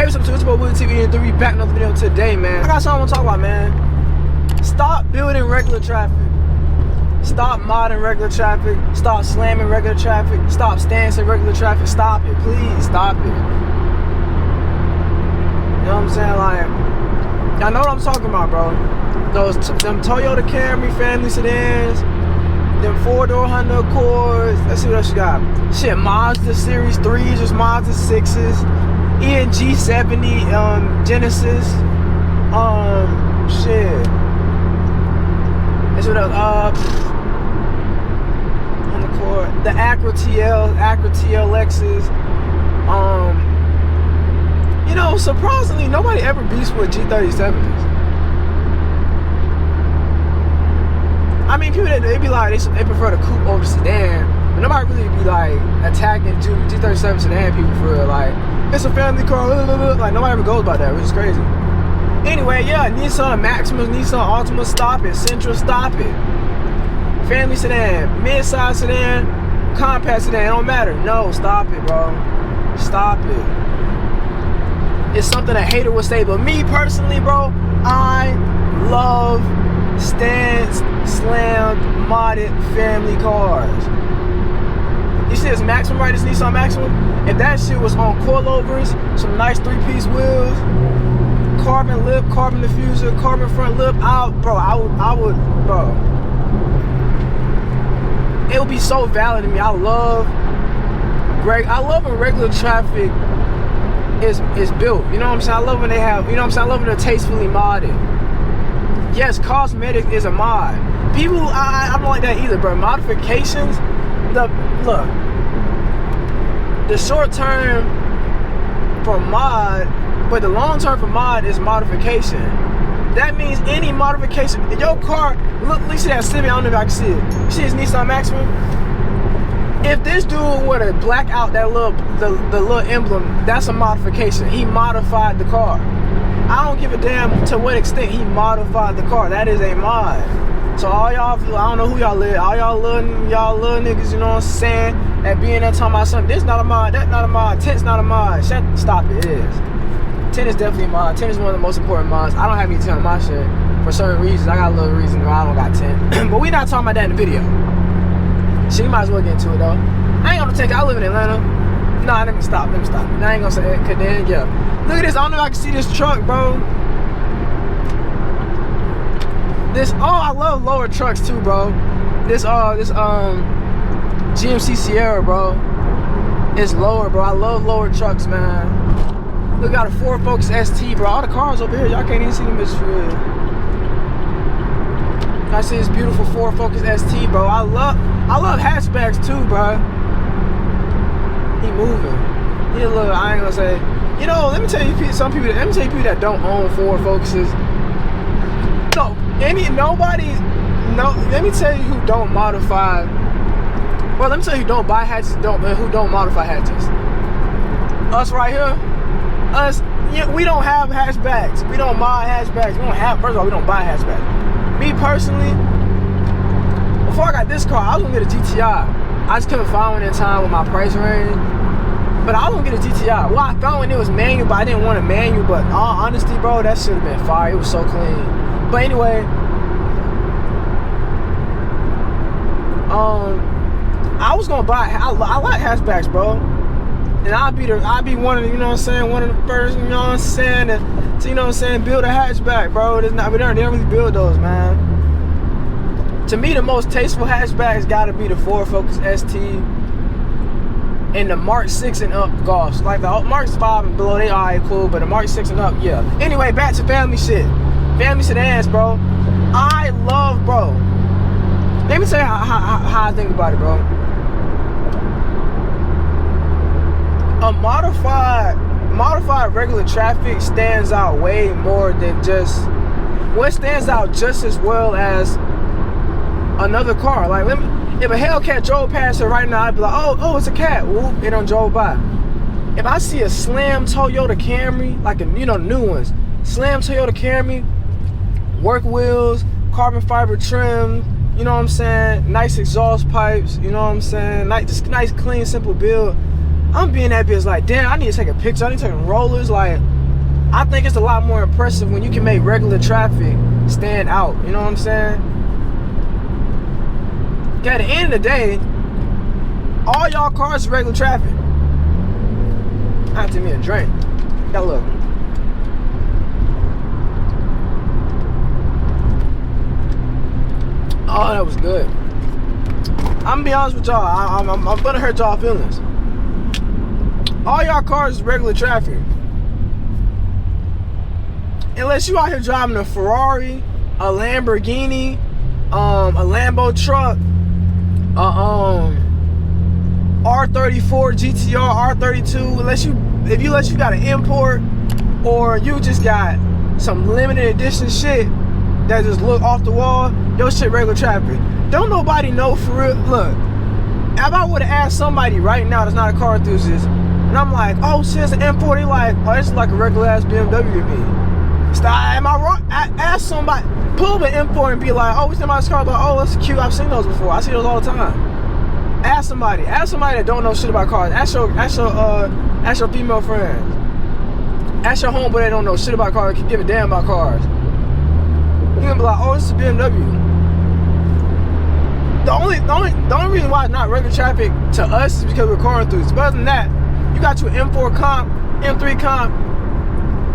Hey, what's up, it's your boy Willie TV and 3 back another video today, man. I got something I want to talk about, man. Stop building regular traffic. Stop modding regular traffic. Stop slamming regular traffic. Stop stancing regular traffic. Stop it, please. Stop it. You know what I'm saying? Like, y'all know what I'm talking about, bro. Them Toyota Camry family sedans, them 4-door Honda Accords. Let's see what else you got. Shit, Mazda Series 3s, just Mazda 6s. G70 Genesis. Shit. That's what else. On the court, the Acura TLXs. You know, surprisingly, nobody ever beats with G37s. I mean, people they be like they prefer the coupe over the sedan, but nobody really be like attacking G37 sedan people for real. Like, it's a family car, like nobody ever goes about that, which is crazy. Anyway, yeah, Nissan Maximas, Nissan Altima, stop it. Sentra, stop it. Family sedan, mid-size sedan, compact sedan, it don't matter. No, stop it, bro. Stop it. It's something a hater would say, but me personally, bro, I love stanced, slammed, modded family cars. You see this Maxima, right? This Nissan Maxima? If that shit was on coilovers, some nice 3-piece wheels, carbon lip, carbon diffuser, carbon front lip, I would, bro. It would be so valid to me. I love when regular traffic is built. You know what I'm saying? I love when they have, you know what I'm saying? I love when they're tastefully modded. Yes, cosmetic is a mod. People, I don't like that either, bro. Modifications, the short term for mod, but the long term for mod is modification. That means any modification. In your car, look, you see that Civic, I don't know if I can see it. You see this Nissan Maxima? If this dude were to black out that the little emblem, that's a modification. He modified the car. I don't give a damn to what extent he modified the car. That is a mod. So all y'all, I don't know who y'all live, all y'all little niggas, you know what I'm saying, that being there talking about something, this not a mod, that not a mod, 10's not a mod. Stop it, it is. 10 is definitely a mod. 10 is one of the most important mods. I don't have any 10 on my shit for certain reasons. I got a little reason why I don't got 10. But we not talking about that in the video. Shit, you might as well get into it though. I ain't gonna take it, I live in Atlanta. Nah, let me stop. I ain't gonna say it, cause then, yeah. Look at this, I don't know if I can see this truck, bro. I love lower trucks too, bro. This GMC Sierra, bro. It's lower, bro. I love lower trucks, man. Look, got a Ford Focus ST, bro. All the cars over here, y'all can't even see them bitches for real. I see this beautiful Ford Focus ST, bro. I love hatchbacks too, bro. He moving. He a little, I ain't gonna say. You know, let me tell you people that don't own Ford Focuses. No, let me tell you who don't modify. Well, let me tell you who don't buy hatches, who don't modify hatches. Us right here. Us, we don't have hatchbacks. We don't mod hatchbacks. First of all, we don't buy hatchbacks. Me personally, before I got this car, I was gonna get a GTI. I just couldn't find one in time with my price range. But I was gonna get a GTI. Well, I found one, it was manual, but I didn't want a manual. But all honesty, bro, that should have been fire. It was so clean. But anyway, I was gonna buy. I like hatchbacks, bro. And I'd be one of the, you know what I'm saying, one of the first, you know what I'm saying, to you know what I'm saying, build a hatchback, bro. They don't really build those, man. To me, the most tasteful hatchbacks gotta be the Ford Focus ST and the Mark 6 and up Golfs. Like the Mark 5 and below, they alright, cool, but the Mark 6 and up, yeah. Anyway, back to family shit. Family sedans, bro. I love, bro. Let me tell you how I think about it, bro. A modified regular traffic stands out way more than just, well, it stands out just as well as another car. Like, if a Hellcat drove past it right now, I'd be like, oh, it's a cat. Whoop, it done drove by. If I see a slam Toyota Camry, like new ones, slam Toyota Camry, work wheels, carbon fiber trim, you know what I'm saying, nice exhaust pipes, you know what I'm saying, nice clean simple build, I'm being that bitch like, damn, I need to take a picture, I need to take rollers, like, I think it's a lot more impressive when you can make regular traffic stand out. You know what I'm saying? At the end of the day, all y'all cars is regular traffic. I have to give me a drink. Got a look. Oh, that was good. I'm gonna be honest with y'all. I'm gonna hurt y'all feelings. All y'all cars is regular traffic. Unless you out here driving a Ferrari, a Lamborghini, a Lambo truck, R34 GTR, R32. Unless you got an import, or you just got some limited edition shit that just look off the wall, your shit regular traffic. Don't nobody know for real. Look, if I would have asked somebody right now that's not a car enthusiast, and I'm like, oh shit, it's an import, they like, oh, it's like a regular ass BMW to me. Stop, am I wrong? Ask somebody, pull up an import and be like, oh, we see my car, like, oh, that's cute, I've seen those before, I see those all the time. Ask somebody that don't know shit about cars. Ask your female friends. Ask your homeboy that don't know shit about cars, can give a damn about cars. You gonna be like, oh, this is a BMW. The only reason why it's not regular traffic to us is because we're car enthusiasts. But other than that, you got your M4 comp, M3 comp,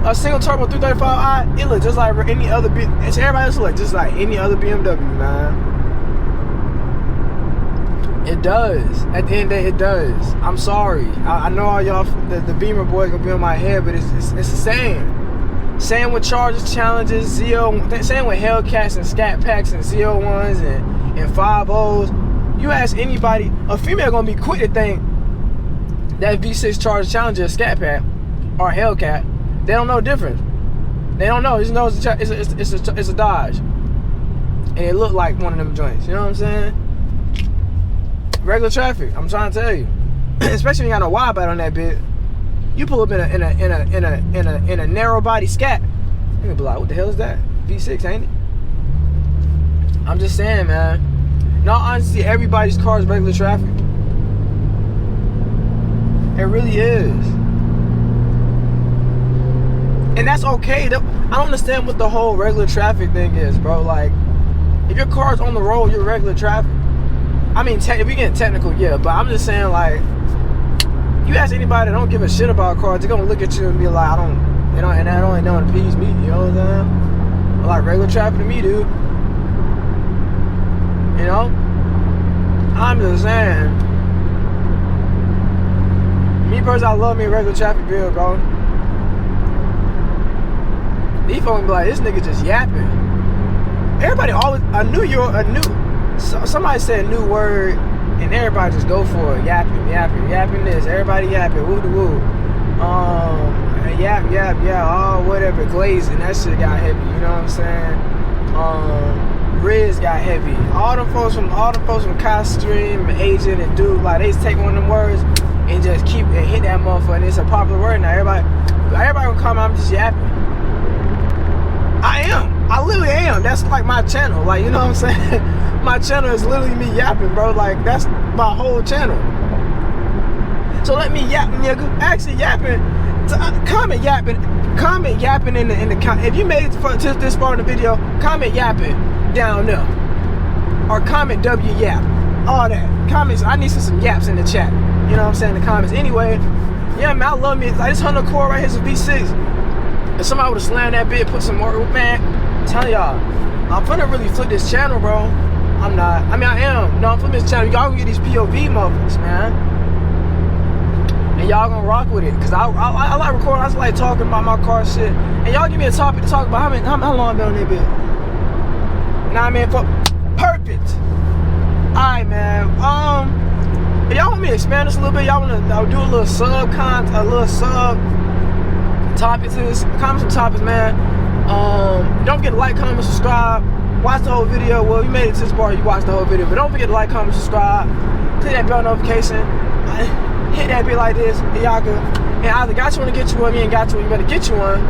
a single turbo 335i, it looks just like any other everybody else look just like any other BMW, man. It does. At the end of the day, it does. I'm sorry. I know all y'all, the Beamer boys gonna be on my head, but it's the same. Same with Chargers, Challengers, same with Hellcats and Scat Packs and Z01s and 5.0s. You ask anybody, a female gonna be quick to think that V6 Charger, Challenger, Scat Pack, or Hellcat. They don't know the difference. They don't know. They just know it's a Dodge, and it look like one of them joints. You know what I'm saying? Regular traffic. I'm trying to tell you, especially when you got no wide body on that bit. You pull up in a narrow body Scat, you gonna be like, what the hell is that? V6, ain't it? I'm just saying, man. In all honesty, everybody's car is regular traffic. It really is. And that's okay. I don't understand what the whole regular traffic thing is, bro. Like, if your car's on the road, you're regular traffic. I mean, if we get technical, yeah, but I'm just saying, like, you ask anybody that don't give a shit about cars, they're gonna look at you and be like, and that only don't appease me, you know what I'm saying? Like, regular traffic to me, dude. You know? I'm just saying. Me personally, I love me a regular traffic bill, bro. These folks be like, this nigga just yapping. Everybody always, somebody said a new word, and everybody just go for it. Yapping this. Everybody yapping. Woo de woo. Yap, oh, whatever. Glazing. That shit got heavy. You know what I'm saying? Riz got heavy. All the folks from Coststream, Agent, and Dude, like, they just take one of them words and just keep and hit that motherfucker. And it's a popular word now. Everybody gonna come out, I'm just yapping. I am. I literally am. That's like my channel. Like, you know what I'm saying? My channel is literally me yapping, bro. Like, that's my whole channel. So let me yap, nigga. Actually yapping. Comment yapping in the if you made it to this part of the video, comment yapping down there, or comment W yap, all that comments. I need some yaps in the chat. You know what I'm saying? In the comments. Anyway, yeah, man, I love me. Like, this Honda Accord right here is a V6. If somebody would have slammed that bit, put some more, man. I'm telling y'all, I'm finna really flip this channel, bro. I'm not. I mean, I am. No, I'm flipping this channel. Y'all gonna get these POV motherfuckers, man. And y'all gonna rock with it. Cause I like recording. I just like talking about my car shit. And y'all give me a topic to talk about. How long I been on that bit? Nah, I mean, perfect. Alright, man. If y'all want me to expand this a little bit, y'all wanna do a little sub topic to this. Comment some topics, man. Don't forget to like, comment, subscribe. Watch the whole video. Well, you made it to this part, you watched the whole video. But don't forget to like, comment, subscribe. Click that bell notification. Hit that bit like this. And y'all can. And either got you one to get you one, you ain't got you one, you better get you one.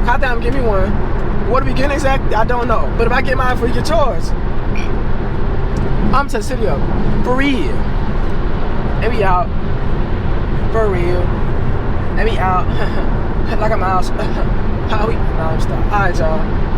Hot damn, give me one. What do we get exactly? I don't know. But if I get mine for you, get yours. I'm to the city up. For real. And we out. For real. And we out. like a mouse. How we? Nah, stop. All right, y'all.